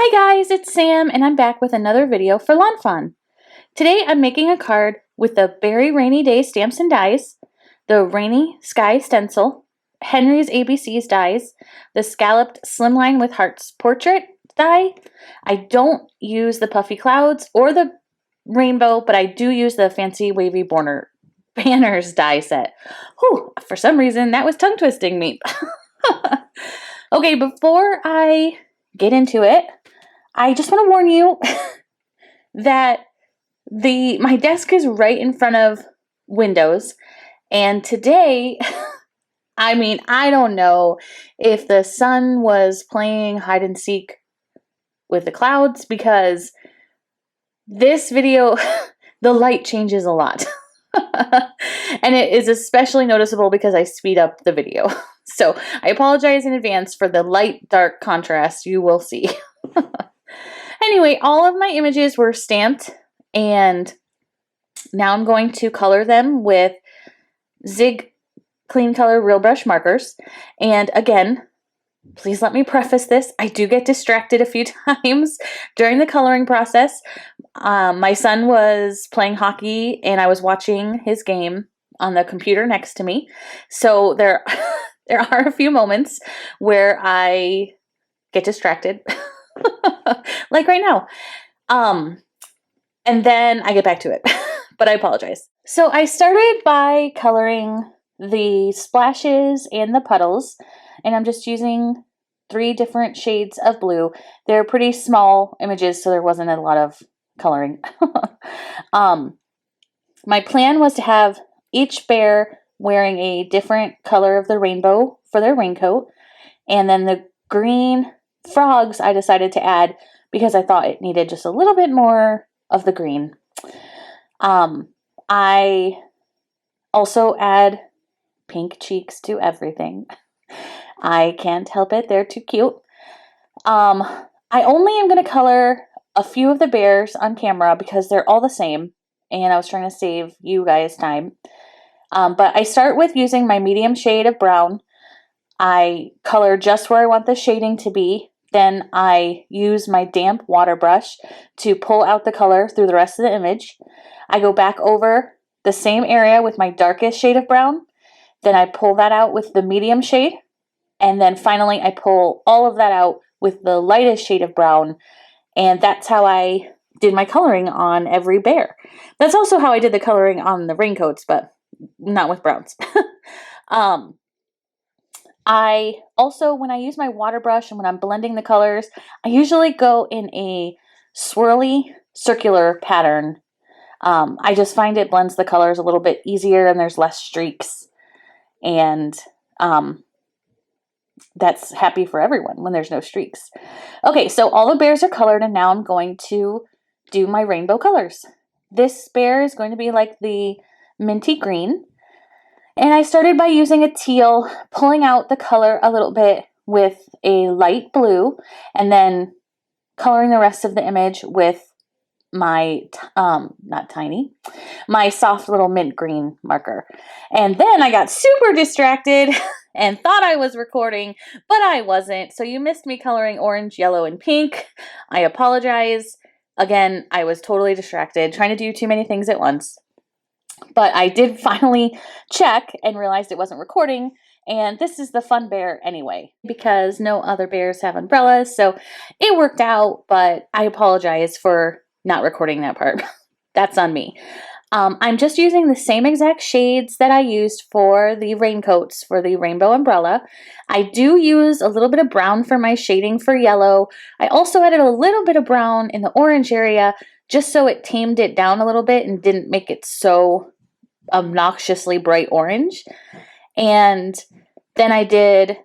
Hi guys, it's Sam and I'm back with another video for lawnfawn. Today I'm making a card with the Beary Rainy Day Stamps and Dies, the Rainy Sky Stencil, Henry's ABC's dies, the Scalloped Slimline with Hearts Portrait die. I don't use the Puffy Clouds or the Rainbow, but I do use the Fancy Wavy Banners die set. Whew, for some reason that was tongue twisting me. Okay, before I get into it, I just want to warn you that my desk is right in front of windows, and today, I don't know if the sun was playing hide and seek with the clouds, because this video, the light changes a lot. And it is especially noticeable because I speed up the video. So I apologize in advance for the light-dark contrast you will see. Anyway, all of my images were stamped, and now I'm going to color them with Zig Clean Color Real Brush markers. And again, please let me preface this, I do get distracted a few times during the coloring process. My son was playing hockey and I was watching his game on the computer next to me. So there are a few moments where I get distracted. Like right now. And then I get back to it, but I apologize. So I started by coloring the splashes and the puddles, and I'm just using 3 different shades of blue. They're pretty small images, so there wasn't a lot of coloring. My plan was to have each bear wearing a different color of the rainbow for their raincoat, and then the green frogs I decided to add because I thought it needed just a little bit more of the green. I also add pink cheeks to everything. I can't help it, they're too cute. I only am going to color a few of the bears on camera because they're all the same, and I was trying to save you guys time. But I start with using my medium shade of brown. I color just where I want the shading to be. Then I use my damp water brush to pull out the color through the rest of the image. I go back over the same area with my darkest shade of brown. Then I pull that out with the medium shade. And then finally I pull all of that out with the lightest shade of brown. And that's how I did my coloring on every bear. That's also how I did the coloring on the raincoats, but not with browns. I also, when I use my water brush and when I'm blending the colors, I usually go in a swirly circular pattern. I just find it blends the colors a little bit easier and there's less streaks. And that's happy for everyone when there's no streaks. Okay, so all the bears are colored, and now I'm going to do my rainbow colors. This bear is going to be like the minty green. And I started by using a teal, pulling out the color a little bit with a light blue, and then coloring the rest of the image with my, my soft little mint green marker. And then I got super distracted and thought I was recording, but I wasn't. So you missed me coloring orange, yellow, and pink. I apologize. Again, I was totally distracted, trying to do too many things at once. But I did finally check and realized it wasn't recording, and this is the fun bear anyway, because no other bears have umbrellas, so it worked out, but I apologize for not recording that part. That's on me. I'm just using the same exact shades that I used for the raincoats for the rainbow umbrella. I do use a little bit of brown for my shading for yellow. I also added a little bit of brown in the orange area just so it tamed it down a little bit and didn't make it so obnoxiously bright orange. And then I did,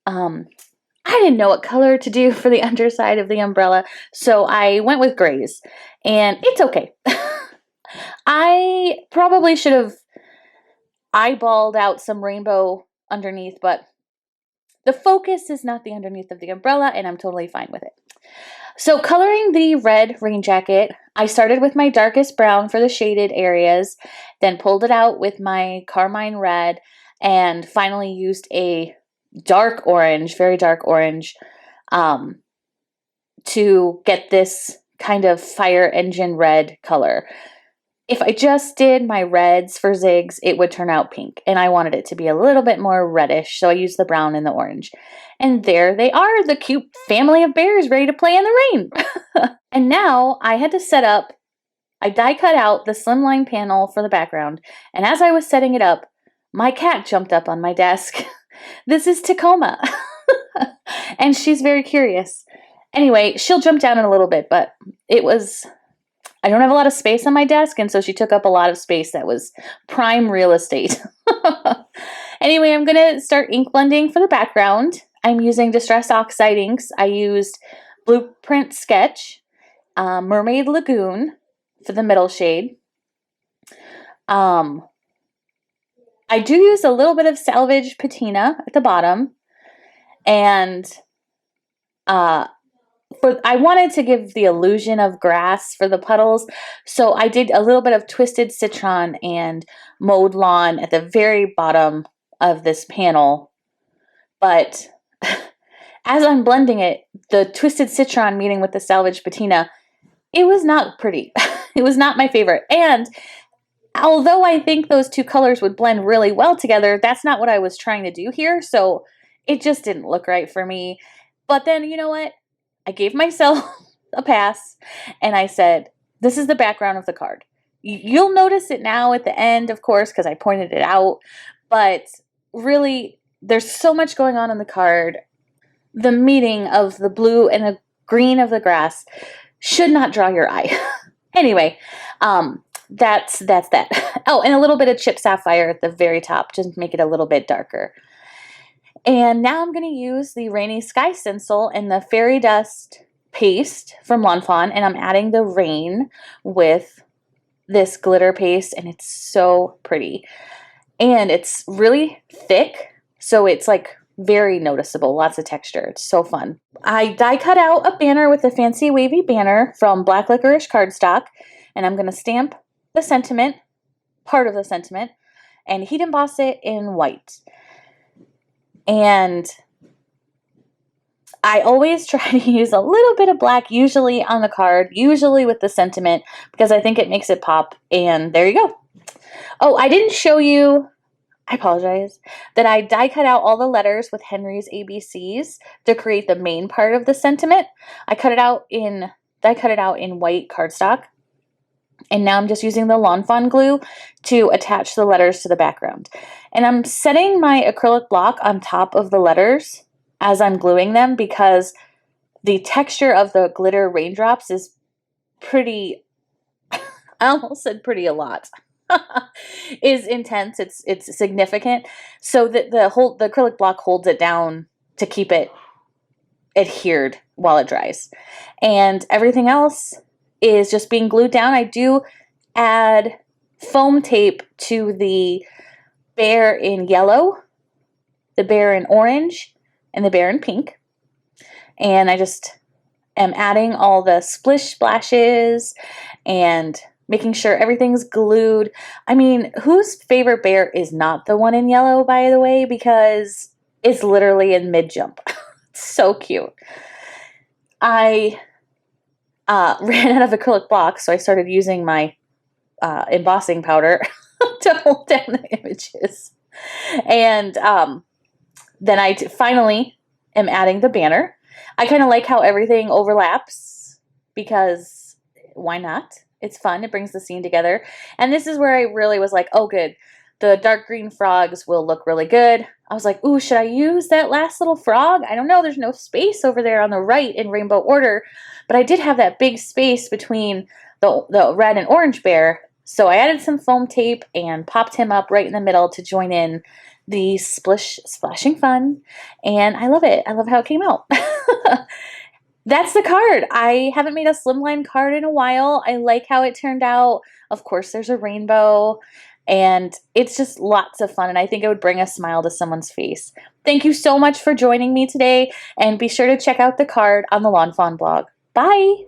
I didn't know what color to do for the underside of the umbrella, so I went with grays, and it's okay. I probably should have eyeballed out some rainbow underneath, but the focus is not the underneath of the umbrella, and I'm totally fine with it. So coloring the red rain jacket, I started with my darkest brown for the shaded areas, then pulled it out with my carmine red, and finally used a dark orange, very dark orange, to get this kind of fire engine red color. If I just did my reds for zigs, it would turn out pink, and I wanted it to be a little bit more reddish, so I used the brown and the orange. And there they are, the cute family of bears ready to play in the rain. And now I had to set up, I die cut out the slimline panel for the background, and as I was setting it up, my cat jumped up on my desk. This is Tacoma, and she's very curious. Anyway, she'll jump down in a little bit, but I don't have a lot of space on my desk, and so she took up a lot of space that was prime real estate. Anyway, I'm going to start ink blending for the background. I'm using Distress Oxide inks. I used Blueprint Sketch, Mermaid Lagoon for the middle shade. I do use a little bit of salvaged patina at the bottom, and I wanted to give the illusion of grass for the puddles, so I did a little bit of twisted citron and mowed lawn at the very bottom of this panel. But as I'm blending it, the twisted citron meeting with the salvaged patina, it was not pretty. It was not my favorite. And although I think those two colors would blend really well together, that's not what I was trying to do here, so it just didn't look right for me. But then, you know what? I gave myself a pass, and I said, this is the background of the card. You'll notice it now at the end, of course, because I pointed it out, but really, there's so much going on in the card. The meeting of the blue and the green of the grass should not draw your eye. Anyway, that's that. Oh, and a little bit of chip sapphire at the very top, just to make it a little bit darker. And now I'm going to use the Rainy Sky Stencil and the Fairy Dust paste from Lawnfawn, and I'm adding the rain with this glitter paste, and it's so pretty. And it's really thick, so it's like very noticeable, lots of texture. It's so fun. I die cut out a banner with a fancy wavy banner from Black Licorice Cardstock, and I'm going to stamp the sentiment, part of the sentiment, and heat emboss it in white. And I always try to use a little bit of black, usually on the card, usually with the sentiment, because I think it makes it pop. And there you go. Oh, I didn't show you, I apologize, that I die cut out all the letters with Henry's ABCs to create the main part of the sentiment. I die cut it out in white cardstock. And now I'm just using the lawnfawn glue to attach the letters to the background. And I'm setting my acrylic block on top of the letters as I'm gluing them because the texture of the glitter raindrops is pretty, I almost said pretty a lot, is intense. It's significant. So that the acrylic block holds it down to keep it adhered while it dries. And everything else is just being glued down. I do add foam tape to the bear in yellow, the bear in orange, and the bear in pink. And I just am adding all the splish splashes and making sure everything's glued. I mean, whose favorite bear is not the one in yellow, by the way, because it's literally in mid-jump. It's so cute. I ran out of acrylic blocks, so I started using my embossing powder to hold down the images. And then I finally am adding the banner. I kind of like how everything overlaps because why not? It's fun. It brings the scene together. And this is where I really was like, oh, good. The dark green frogs will look really good. I was like, ooh, should I use that last little frog? I don't know. There's no space over there on the right in rainbow order. But I did have that big space between the red and orange bear. So I added some foam tape and popped him up right in the middle to join in the splashing fun. And I love it. I love how it came out. That's the card. I haven't made a slimline card in a while. I like how it turned out. Of course, there's a rainbow. And it's just lots of fun, and I think it would bring a smile to someone's face. Thank you so much for joining me today, and be sure to check out the card on the Lawnfawn blog. Bye!